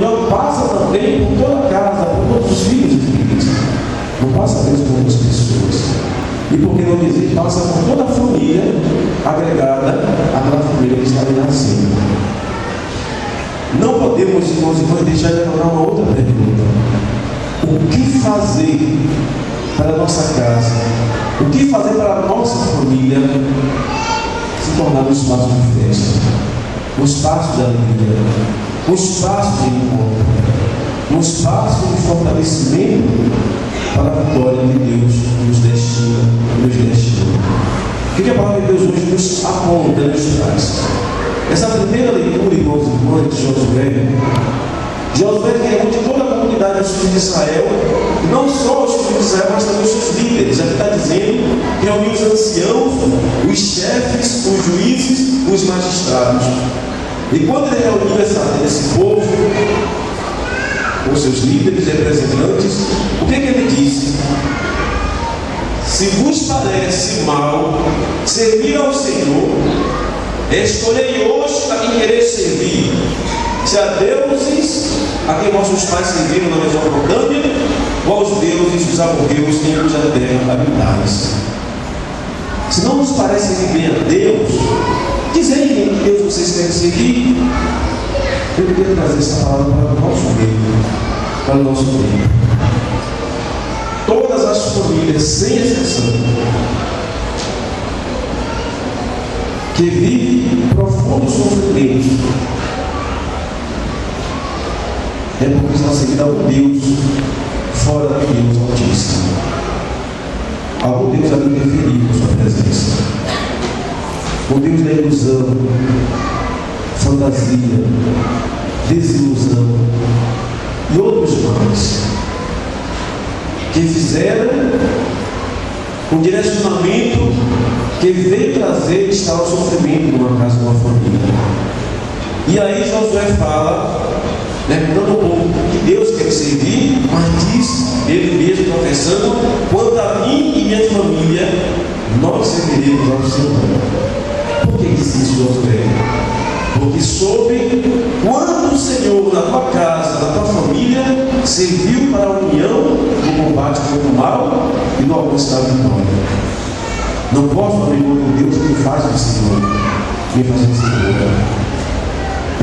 comunhão passa também por toda a casa, por todos os filhos de Cristo. Não passa apenas por outras pessoas. E por que não dizer, passa por toda a família agregada àquela família que está ali nascendo. Não podemos, irmãos e irmãs, deixar de levantar uma outra pergunta. O que fazer para a nossa casa? O que fazer para a nossa família se tornar um espaço de festa? Um espaço de alegria? Um espaço de encontro? Um espaço de fortalecimento para a vitória de Deus nos destina. O que a palavra de Deus hoje nos aponta, nos traz? Essa primeira leitura, irmãos e irmãs, de Josué reúne toda a comunidade dos filhos de Israel, não só os filhos de Israel, mas também os seus líderes. Aqui está dizendo que reuniu os anciãos, os chefes, os juízes, os magistrados. E quando ele reuniu esse povo, com seus líderes, representantes, o que ele disse? Se vos parece mal servir ao Senhor, escolhei hoje a quem querer servir, se a deuses a quem vossos pais serviram na Mesopotâmia, ou aos deuses dos amorreus em cuja terra habitais. Se não nos parece bem a Deus, dizei que Deus vocês querem seguir. Eu queria trazer essa palavra para o nosso meio, para o nosso tempo. Todas as famílias, sem exceção, que vivem profundo sofrimento, é porque está seguindo a um Deus fora do Deus Altíssimo. Algum Deus ali interferiu com sua presença. O Deus da ilusão, fantasia, desilusão e outros mais, que fizeram um direcionamento que veio trazer estar ao sofrimento numa casa, numa família. E aí Josué fala, lembrando o povo que Deus quer servir, mas diz ele mesmo confessando: quanto a mim e minha família, nós serviremos ao Senhor. Por que disse isso, Josué? Porque soube quando o Senhor na tua casa, na tua família, serviu para a união no combate contra o mal e no alcance da vitória. Não posso abrir mão de Deus que faz o Senhor, me fazendo Senhor.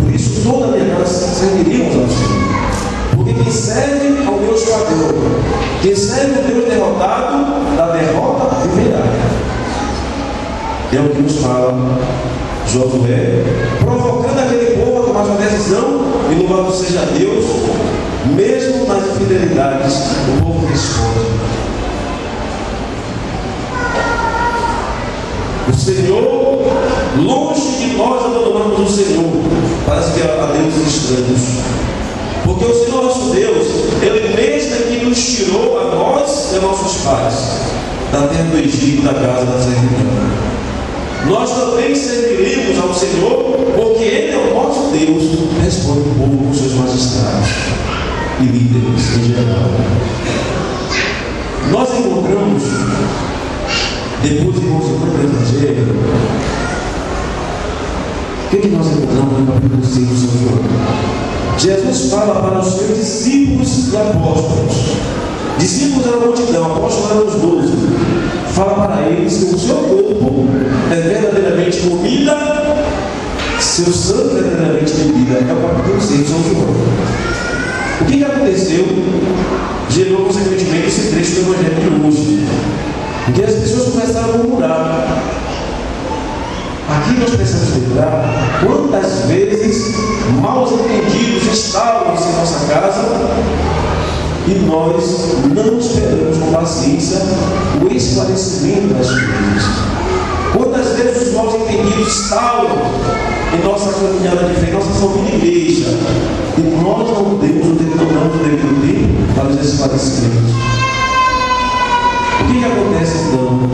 Por isso, toda a minha casa serviremos ao Senhor. Porque quem serve ao Deus padrão, quem serve ao Deus derrotado, da derrota viverá. É o que nos fala Josué, provocando aquele povo a tomar sua decisão, e louvado seja Deus, mesmo nas infidelidades, o povo responde. O Senhor, longe de nós abandonamos o Senhor para seguir a deuses estranhos. Porque o Senhor nosso Deus, Ele mesmo é que nos tirou a nós e a nossos pais da terra do Egito, da casa da servidão. Nós também serviremos ao Senhor, porque Ele é o nosso Deus, responde o povo com seus magistrados e líderes em geral. Nós encontramos, depois de irmãos do Evangelho, o que nós encontramos no capítulo 6 do São João? Jesus fala para os seus discípulos e apóstolos. Discípulos eram a multidão, apóstolos eram os 12. Fala para eles que o seu corpo é verdadeiramente comida, seu sangue é verdadeiramente bebida. É o capítulo 6 de São João. O que aconteceu? Gerou consequentemente esse trecho do Evangelho de hoje. Porque as pessoas começaram a murmurar. Aqui nós precisamos lembrar quantas vezes maus entendidos instalam-se em nossa casa e nós não esperamos com paciência o esclarecimento das coisas. Quantas vezes os maus entendidos instalam em nossa caminhada de fé, em nossa família e igreja, e nós não damos o devido tempo para os esclarecimentos. O que acontece então?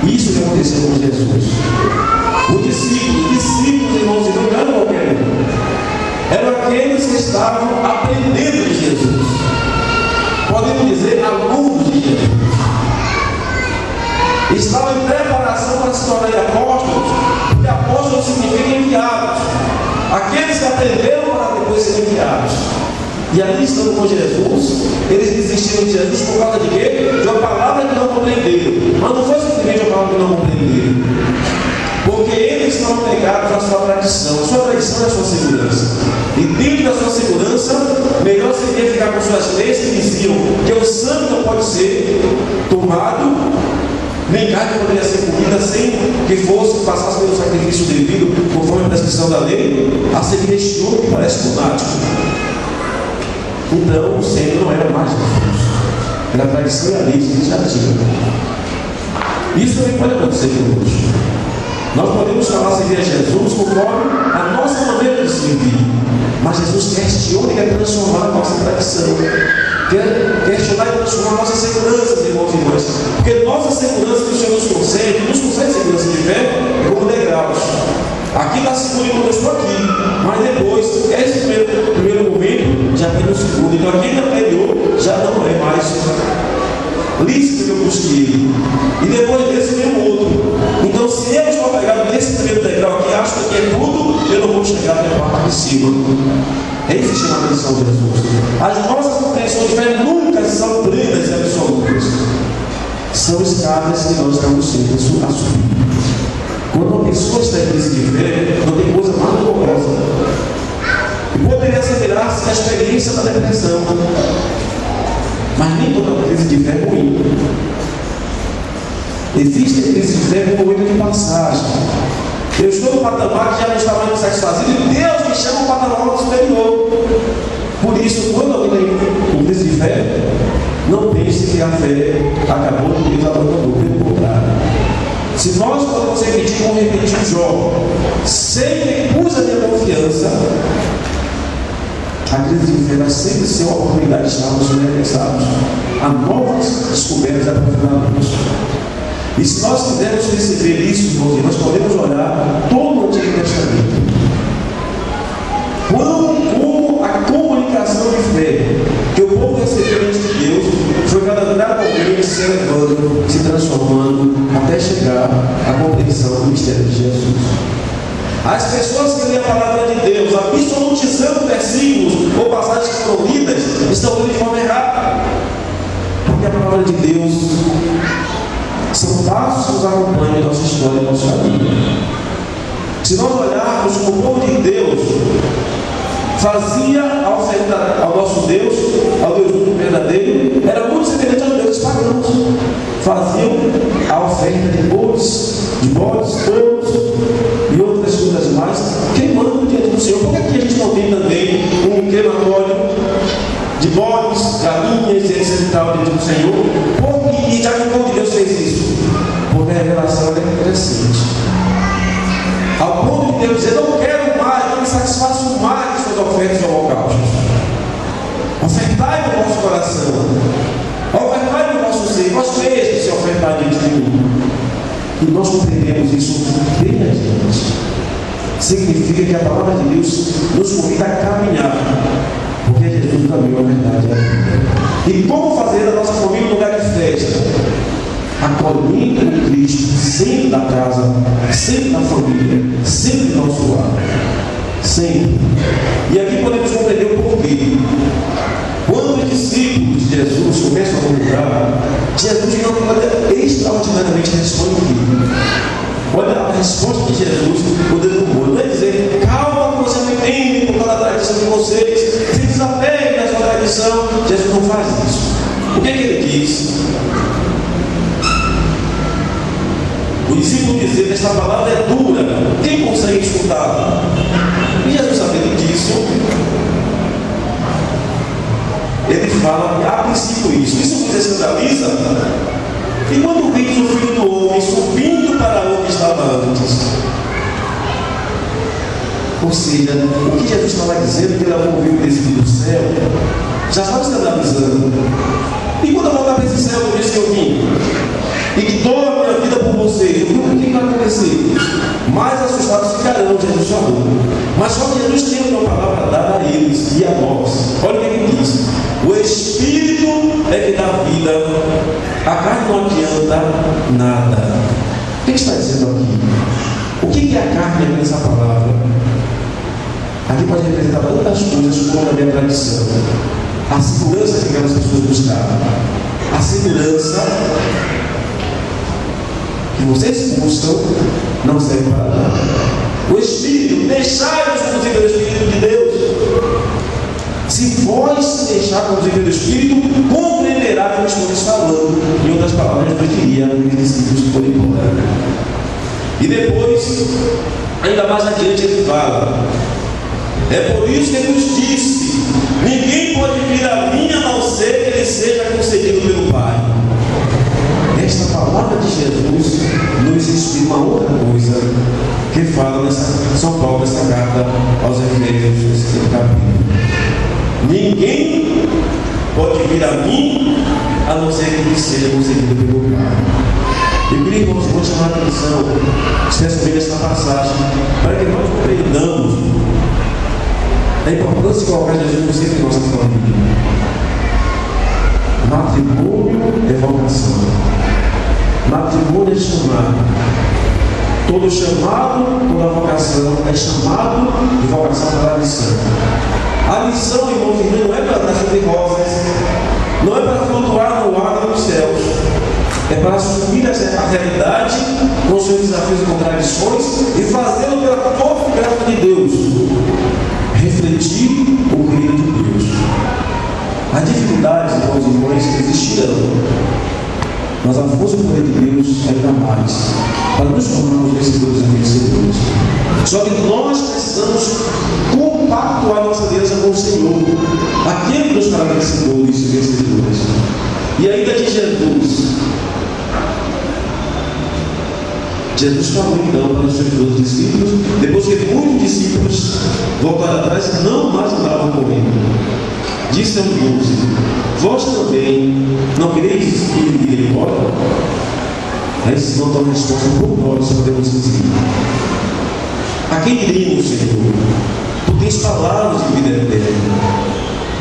Isso que aconteceu com Jesus. Os discípulos, irmãos, não eram qualquer um. Eram aqueles que estavam aprendendo de Jesus. Podemos dizer, alunos de Jesus. Estavam em preparação para se tornarem apóstolos, porque apóstolos significa enviados. Aqueles que aprenderam para depois serem E ali estando com Jesus, eles desistiram de Jesus por causa de quê? De uma palavra que não compreenderam. Mas não foi simplesmente uma palavra que não compreenderam, porque eles estavam pegados à sua tradição. A sua tradição é a sua segurança. E dentro da sua segurança, melhor seria ficar com suas leis que diziam que o sangue não pode ser tomado, nem carne poderia ser comida sem que passasse pelo sacrifício devido, conforme a prescrição da lei, a seguir este homem que parece lunático. Então o sangue não era mais Jesus, era a tradição e a lei que já tinha. Isso também pode acontecer conosco. Nós podemos falar seguir a Jesus conforme a nossa maneira de servir, mas Jesus questiona e quer transformar a nossa tradição, quer questionar e transformar nossas seguranças, irmãos e irmãs, porque nossa segurança que o Senhor nos concede segurança de fé, é como degraus. Aqui está seguro enquanto eu estou aqui, mas depois, esse primeiro momento já vem no segundo. Então aquele anterior já não é mais lícito que eu busquei, e depois desse vem o outro. Então, se eu estou pegado nesse primeiro degrau aqui, acho que aqui é tudo, eu não vou chegar até a parte de cima. Esse chama a atenção de Jesus. As nossas compreensões de fé nunca são plenas e absolutas, são escadas que nós estamos sempre a subir. Quando uma pessoa está em crise de fé, não tem coisa mais dolorosa. E poderia assemelhar-se à experiência da depressão. Mas nem toda crise de fé é ruim. Existe crise de fé como um momento de passagem. Eu estou no patamar que já não está mais me satisfazendo e Deus me chama para um patamar superior. Por isso, quando alguém tem crise de fé, não pense que a fé acabou e Deus abandonou. Pelo contrário. Se nós podemos repetir como repetiu Jó, sempre pus a minha confiança, a crise de fé vai sempre ser uma oportunidade de estarmos regressados a novas descobertas e aprofundamentos. E se nós quisermos receber isso, irmãos, nós podemos olhar todo o Antigo Testamento. Como a comunicação de fé que o povo recebeu diante de Deus foi gradualmente se elevando, se transformando, até chegar à compreensão do mistério de Jesus. As pessoas que leem a palavra de Deus, absolutizando versículos ou passagens que foram lidas, estão lendo de forma errada. Porque a palavra de Deus são passos que nos acompanham em nossa história e nosso caminho. Se nós olharmos como o povo de Deus fazia a oferta ao nosso Deus, ao Deus único verdadeiro, era muito semelhante aos deuses pagãos. Faziam a oferta de bodes, touros e outras coisas mais, queimando diante do Senhor. Por que aqui a gente não tem também um crematório de bodes, galinhas, etc. e tal diante do Senhor? E já que o povo de Deus fez isso? Porque a revelação é crescente. Ao ponto de Deus dizer, não quero mais, não me satisfaço mais com as ofertas e holocaustos. Ofertai no vosso coração, ofertai no vosso ser, vós mesmos se ofertar diante de mim. E nós compreendemos isso bem adiante. Significa que a palavra de Deus nos convida a caminhar, porque Jesus caminhou a verdade e a vida. E como fazer a nossa família um lugar de festa? Acolhendo em Cristo, sempre na casa, sempre na família, sempre no nosso lar. Sempre. E aqui podemos compreender o porquê. Quando os discípulos de Jesus começam a murmurar, Jesus de uma maneira extraordinariamente responde. Olha a resposta de Jesus quando ele murmura. Não é dizer, calma que você não entende por causa da tradição de vocês, se desapeguem da sua tradição. Jesus não faz isso. O que é que ele diz? O discípulo dizer, esta palavra é dura, quem consegue escutar? E Jesus, sabendo disso, ele fala, a princípio isso nos escandaliza. E quando vimos o Filho do Homem subindo para onde estava antes? Ou seja, o que Jesus estava dizendo, que ele ouviu descido do céu, já estava escandalizando. E quando eu voltar para esse céu, eu disse que eu vim, e que dou a minha vida por vocês, o que vai acontecer? Mais assustados ficarão, Jesus falou. Mas só que Jesus tem uma palavra dada a eles e a nós. Olha o que ele diz: o Espírito é que dá vida, a carne não adianta nada. O que está dizendo aqui? O que é a carne nessa palavra? Aqui pode representar tantas coisas como também a tradição. A segurança que aquelas pessoas buscavam. A segurança que vocês buscam não serve para nada. O Espírito, deixai-vos conduzir pelo Espírito de Deus. Se vós se deixar conduzir pelo Espírito, compreenderá que eu estou lhes falando. Em outras palavras, eu queria que os discípulos forem embora. E depois, ainda mais adiante, ele fala: é por isso que ele nos disse: ninguém pode vir a mim a não ser que ele seja concedido pelo Pai. Esta palavra de Jesus nos inspira uma outra coisa que fala São Paulo nessa carta aos Efésios, nesse capítulo. Ninguém pode vir a mim a não ser que ele seja concedido pelo Pai. Eu queria, irmãos, vou chamar a atenção, especialmente nessa passagem, para que nós compreendamos a importância de colocar Jesus no centro de nossa família. Matrimônio é vocação. Matrimônio é chamado. Todo chamado, toda vocação é chamado de vocação para a missão. A missão, irmãos e irmãs, não é para dar sobre rosas, não é para flutuar no ar nos céus, é para assumir a realidade com seus desafios e contradições e fazê-lo pela força e graça de Deus, refletir o reino de Deus. As dificuldades, irmãos e irmãs, existirão, mas a força do poder de Deus ainda mais, para nos tornarmos vencedores e vencedores. Só que nós precisamos compactuar nossa aliança com o Senhor, aquele que nos fará vencedores e vencedoras. E ainda de Jesus falou então para os seus 12 discípulos, depois que muitos discípulos voltaram atrás e não mais andavam com ele. Disse aos 12: vós também não quereis ir embora? Aí se não dá uma resposta por nós, podemos dizer: a quem iremos, Senhor? Tu tens palavras de vida eterna.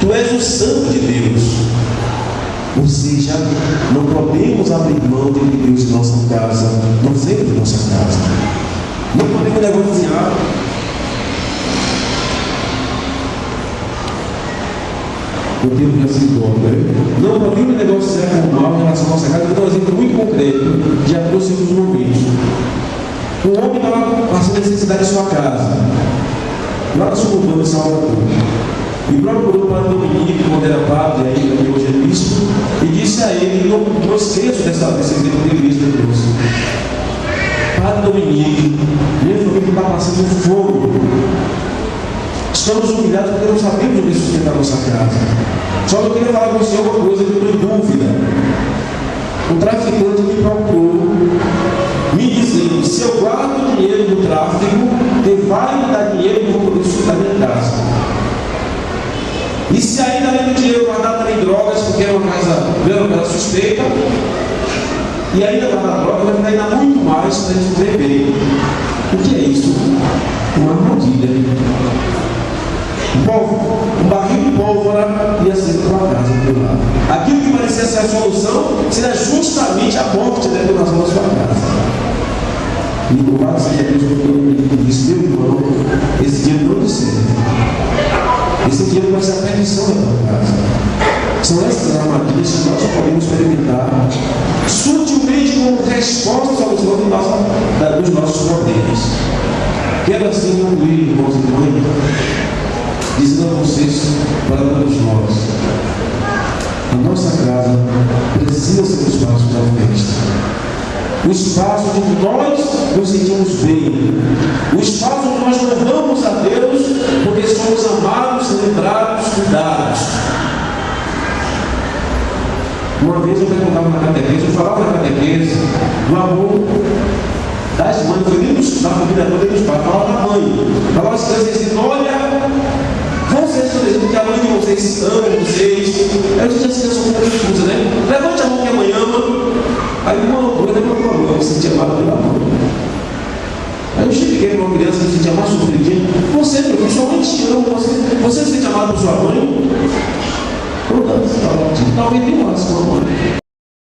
Tu és o Santo de Deus. Ou seja, não podemos abrir mão de Deus em nossa casa, no centro de nossa casa. Não podemos negociar. O tempo já se esgota. Não podemos negociar com o mal em relação à nossa casa. Eu vou dar um exemplo muito concreto de próximos momentos. Um homem estava passando necessidade em sua casa, lá na suburbana de Salvador. E o próprio grupo para Dominique, quando era padre, aí hoje é bispo, e disse a ele: não esqueço desse exemplo de igreja de Deus. Padre Dominique, minha família está passando fome. Estamos humilhados porque não sabemos o que sustentar a nossa casa. Só que eu queria falar com o senhor uma coisa que eu estou em dúvida. O traficante me procurou, me dizendo: se eu guardo dinheiro do tráfico, ele vai me dar dinheiro que eu vou poder sustentar minha casa. E se ainda além do dinheiro guardar também drogas, porque é uma casa suspeita, e ainda guardar drogas, vai me dar ainda muito mais para a gente viver bem. O que é isso? Uma armadilha. Um barril de pólvora ia ser para uma casa do lado. Aquilo que parecia ser a solução seria justamente a morte da detonação da sua casa. E louvado seja Deus porque ele disse: meu irmão, esse dinheiro não te serve. Esse dinheiro vai ser a perdição da tua casa. São essas armadilhas que nós podemos experimentar sutilmente como resposta à solução dos nossos problemas. Quero assim concluir, irmãos e irmãs, dizendo a vocês, para todos nós: a nossa casa precisa ser o espaço da festa. O espaço onde nós nos sentimos bem. O espaço onde nós louvamos a Deus porque somos amados, lembrados, cuidados. Uma vez eu perguntava na catequese, eu falava na catequese do amor das mães, foi nem da família toda, nem dos pais, falava da mãe. Falava as crianças assim: olha, vocês, por exemplo, que a mãe de vocês ama vocês. Aí eu já se são muito confusa, né? Levante a mão que a mãe ama. Aí uma loucura, né? Eu me senti amado pela mãe. Aí eu cheguei para uma criança que se sentia mais sofridinha: você, meu filho, sua mãe te ama, você se sente amado por sua mãe? Talvez tenha uma sua mãe.